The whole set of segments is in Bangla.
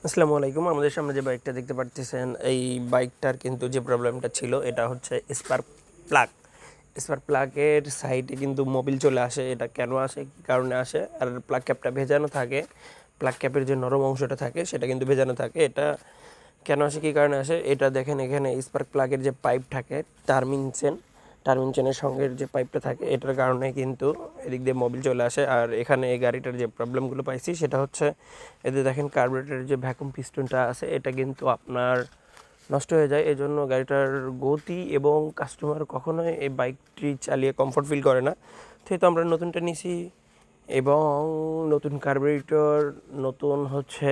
আসসালামু আলাইকুম। আমাদের সামনে যে বাইকটা দেখতে পাচ্ছেন, এই বাইকটার কিন্তু যে প্রবলেমটা ছিল এটা হচ্ছে স্পার্ক প্লাগ। স্পার্ক প্লাগের সাইডে কিন্তু মোবিল চলে আসে। এটা কেন আসে, কী কারণে আসে? আর প্লাগ ক্যাপটা ভেজানো থাকে, প্লাগ ক্যাপের যে নরম অংশটা থাকে সেটা কিন্তু ভেজানো থাকে। এটা কেন আসে, কী কারণে আসে? এটা দেখেন, এখানে স্পার্ক প্লাগের যে পাইপ থাকে, টার্মিন চেনের সঙ্গে যে পাইপটা থাকে, এটার কারণে কিন্তু এদিক দিয়ে মোবিল চলে আসে। আর এখানে এই গাড়িটার যে প্রবলেমগুলো পাইছি সেটা হচ্ছে, এতে দেখেন কার্বোরেটরের যে ভ্যাকুম পিস্টনটা আছে এটা কিন্তু আপনার নষ্ট হয়ে যায়। এজন্য গাড়িটার গতি এবং কাস্টমার কখনোই এই বাইকটি চালিয়ে কমফোর্ট ফিল করে না। তো আমরা নতুনটা নিছি এবং নতুন কার্বোরেটর, নতুন হচ্ছে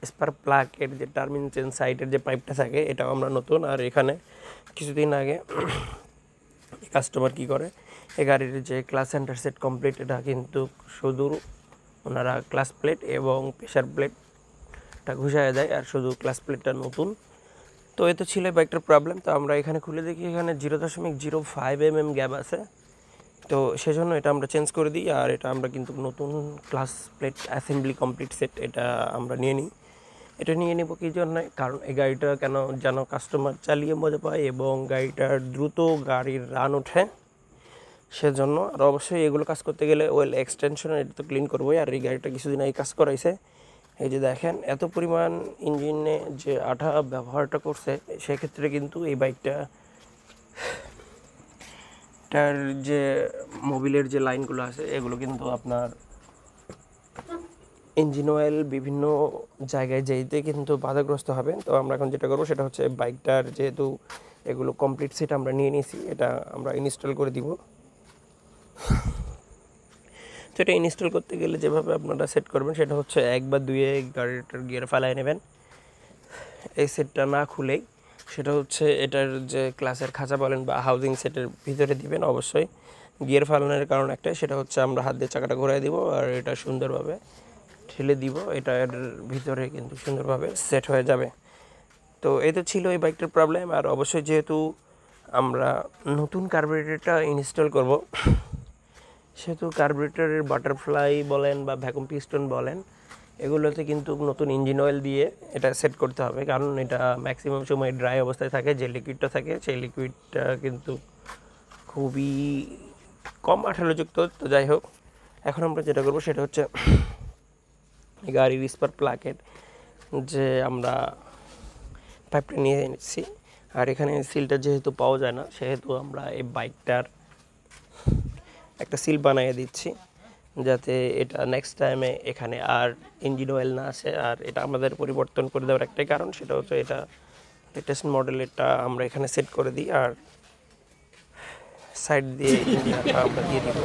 স্পার্ক প্লাগের যে টার্মিন চেন সাইডের যে পাইপটা থাকে এটাও আমরা নতুন। আর এখানে কিছুদিন আগে কাস্টমার কি করে, এই গাড়ির যে ক্লাস সেন্টার সেট কমপ্লিট, এটা কিন্তু শুধু ওনারা ক্লাস প্লেট এবং প্রেশার প্লেটটা ঘুষায় দেয়, আর শুধু ক্লাস প্লেটটা নতুন। তো এ তো ছিল বাইকটার প্রবলেম। তো আমরা এখানে খুলে দেখি এখানে 0.05 mm গ্যাপ আছে। তো সেজন্য এটা আমরা চেঞ্জ করে দিই। আর এটা আমরা কিন্তু নতুন class plate assembly complete set এটা আমরা নিয়ে নিই। এটা নিয়ে নেব কী জন্য? কারণ এই গাড়িটা কেন যেন কাস্টমার চালিয়ে মজা পায় এবং গাড়িটার দ্রুত গাড়ির রান ওঠে সেজন্য। আর অবশ্যই এগুলো কাজ করতে গেলে ওয়েল এক্সটেনশন এটা তো ক্লিন করবোই। আর এই গাড়িটা কিছুদিন আগে কাজ করাইছে। এই যে দেখেন এত পরিমাণ ইঞ্জিনে যে আঠা ব্যবহারটা করছে, সেক্ষেত্রে কিন্তু এই বাইকটার যে মোবিলের যে লাইনগুলো আছে এগুলো কিন্তু আপনার ইঞ্জিন অয়েল বিভিন্ন জায়গায় যেতে কিন্তু বাধাগ্রস্ত হবে। তো আমরা এখন যেটা করবো সেটা হচ্ছে, বাইকটার যেহেতু এগুলো কমপ্লিট সেট আমরা নিয়ে নিয়েছি, এটা আমরা ইনস্টল করে দিব। তো এটা ইনস্টল করতে গেলে যেভাবে আপনারা সেট করবেন সেটা হচ্ছে, একবার দুয়ে গাড়িটার গিয়ার ফালায় নেবেন। এই সেটটা না খুলেই সেটা হচ্ছে এটার যে ক্লাসের খাঁচা বলেন বা হাউজিং সেটের ভিতরে দিবেন। অবশ্যই গিয়ার ফালানোর কারণ একটাই, সেটা হচ্ছে আমরা হাত দিয়ে চাকাটা ঘোরায় দিব আর এটা সুন্দরভাবে ঠেলে দিব, এটার ভিতরে কিন্তু সুন্দরভাবে সেট হয়ে যাবে। তো এই তো ছিল এই বাইকটার প্রবলেম। আর অবশ্যই যেহেতু আমরা নতুন কার্বোরেটরটা ইনস্টল করব, সেহেতু কার্বোরেটরের বাটারফ্লাই বলেন বা ভ্যাকুম পিস্টন বলেন, এগুলোতে কিন্তু নতুন ইঞ্জিন অয়েল দিয়ে এটা সেট করতে হবে। কারণ এটা ম্যাক্সিমাম সময় ড্রাই অবস্থায় থাকে, যে লিকুইডটা থাকে সেই লিকুইডটা কিন্তু খুবই কম আঠালোযুক্ত। তো যাই হোক, এখন আমরা যেটা করবো সেটা হচ্ছে, গাড়ির স্পার্ক প্লাগের যে আমরা পাইপটা নিয়ে নিচ্ছি, আর এখানে সিলটা যেহেতু পাওয়া যায় না সেহেতু আমরা এই বাইকটার একটা সিল বানিয়ে দিচ্ছি, যাতে এটা নেক্সট টাইমে এখানে আর ইঞ্জিন অয়েল না আসে। আর এটা আমাদের পরিবর্তন করে দেওয়ার একটাই কারণ, সেটা হচ্ছে এটা লেটেস্ট মডেলেরটা আমরা এখানে সেট করে দিই আর সাইড দিয়ে ইঞ্জিনটা আমরা দিয়ে দিব।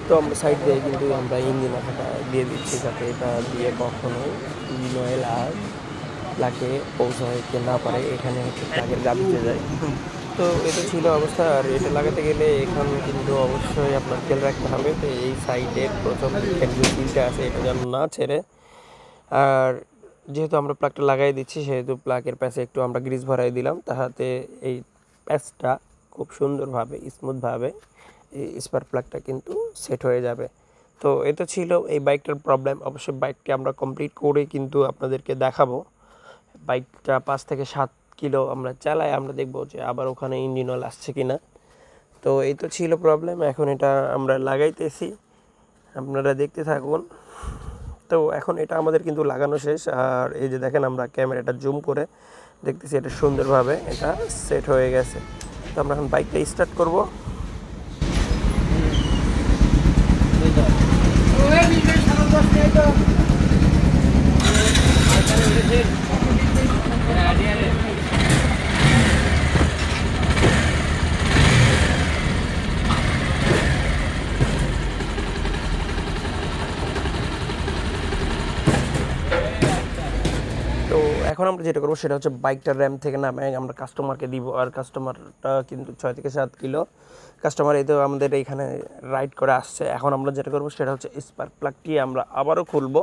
তো আমরা সাইড দিয়ে কিন্তু আমরা ইঞ্জিন আঠাটা দিয়ে দিচ্ছি, যাতে এটা দিয়ে কখনোই ইঞ্জিন অয়েল আর প্লাগে পৌঁছাইতে না পারে, এখানে হচ্ছে প্লাগের গা ভিজে যায়। তো এটা ছিল অবস্থা। আর এটা লাগাতে গেলে এখন কিন্তু অবশ্যই আপনার খেয়াল রাখতে হবে, তো এই সাইডের প্রথম দিকের যে সিলটা আছে এটা যেন না ছেড়ে। আর যেহেতু আমরা প্লাগটা লাগাই দিচ্ছি সেহেতু প্লাগের প্যাচে একটু আমরা গ্রিস ভরাই দিলাম, তাহাতে এই প্যাচটা খুব সুন্দরভাবে স্মুথভাবে এই স্পার্ক প্লাগটা কিন্তু সেট হয়ে যাবে। তো এটা ছিল এই বাইকটার প্রবলেম। অবশ্যই বাইকটি আমরা কমপ্লিট করে কিন্তু আপনাদেরকে দেখাবো। বাইকটা 5 থেকে 7 কিলো আমরা চালাই, আমরা দেখবো যে আবার ওখানে ইঞ্জিন অয়েল আসছে কিনা। তো এই তো ছিল প্রবলেম। এখন এটা আমরা লাগাইতেছি, আপনারা দেখতে থাকুন। তো এখন এটা আমাদের কিন্তু লাগানো শেষ। আর এই যে দেখেন, আমরা ক্যামেরাটা জুম করে দেখতেছি এটা সুন্দরভাবে এটা সেট হয়ে গেছে। তো আমরা এখন বাইকটা স্টার্ট করব। তো এখন আমরা যেটা করবো সেটা হচ্ছে, বাইকটা র্যাম থেকে নামায় আমরা কাস্টমারকে দিব। আর কাস্টমারটা কিন্তু 6 থেকে 7 কিলো কাস্টমার এই তো আমাদের এইখানে রাইড করে আসছে। এখন আমরা যেটা করবো সেটা হচ্ছে, স্পার্ক প্লাগটি আমরা আবারও খুলবো।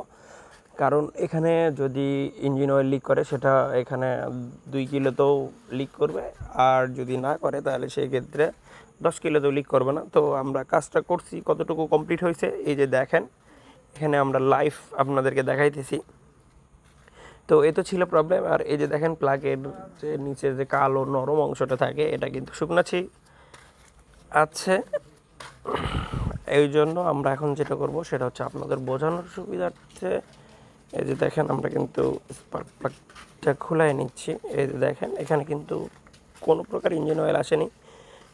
কারণ এখানে যদি ইঞ্জিন অয়েল লিক করে সেটা এখানে 2 কিলোতেও লিক করবে, আর যদি না করে তাহলে সেই ক্ষেত্রে 10 কিলোতেও লিক করবে না। তো আমরা কাজটা করছি, কতটুকু কমপ্লিট হয়েছে এই যে দেখেন, এখানে আমরা লাইভ আপনাদেরকে দেখাইতেছি। তো এই তো ছিল প্রবলেম। আর এই যে দেখেন প্লাগের যে নিচে যে কালো নরম অংশটা থাকে এটা কিন্তু শুকনাছি আছে। এই জন্য আমরা এখন যেটা করব সেটা হচ্ছে আপনাদের বোঝানোর সুবিধার্থে এই যে দেখেন আমরা কিন্তু স্পার্ক প্লাগটা খুলাই নিচ্ছি। এই যে দেখেন এখানে কিন্তু কোনো প্রকার ইঞ্জিন অয়েল আসেনি।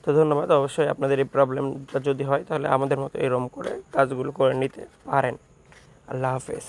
তো ধন্যবাদ। অবশ্যই আপনাদের এই প্রবলেমটা যদি হয় তাহলে আমাদের মতো এরকম করে কাজগুলো করে নিতে পারেন। আল্লাহ হাফেজ।